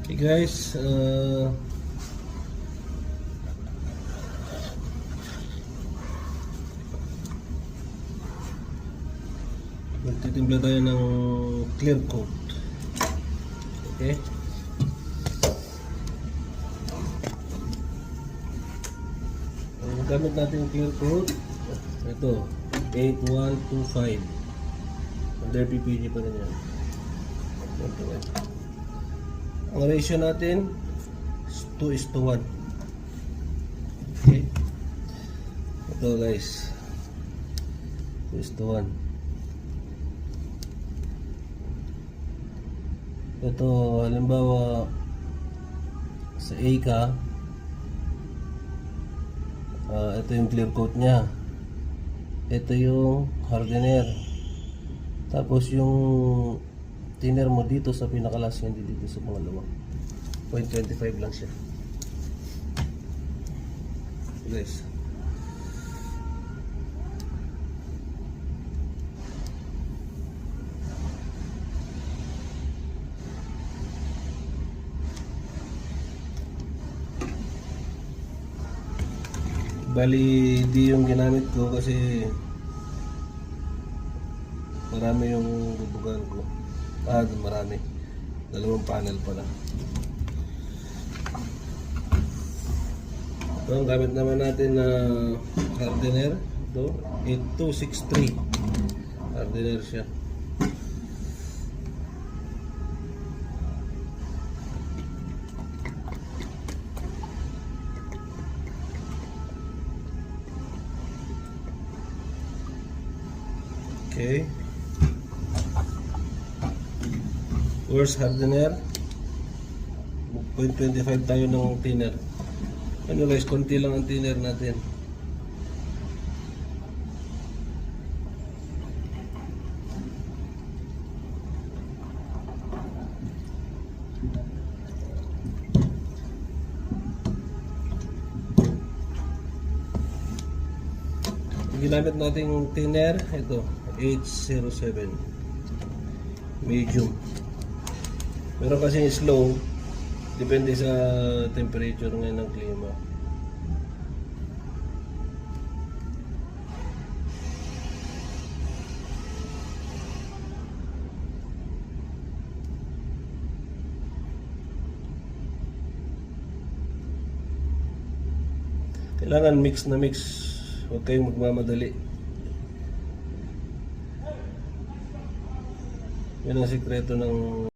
Okay guys, magtitimpla tayo ng clear coat. Okay? Ang gamit natin clear coat, ito 8125 under PPG pa rin yan. Ang ratio natin is 2:1. Okay? Ito guys, 2:1. Ito halimbawa sa A ka, ito yung clear coat nya, ito yung hardener, tapos yung thinner mo dito sa pinakalas, hindi dito sa pangalawa. 0.25 lang siya guys. Bali, di yung ginamit ko kasi marami yung bubugan ko. Marami. 2 panel pala. Ito ang gamit naman natin na hardener. Ito, 8263. Hardener siya. Okay. Worst hardener, 0.25 tayo ng thinner. Ano guys, konti lang ang thinner natin. Ginamit nating thinner, ito 807 medium. Pero kasi slow, depende sa temperature ngayon ng klima. Kailangan mix na mix, huwag kayong magmamadali. Yan ang sikreto ng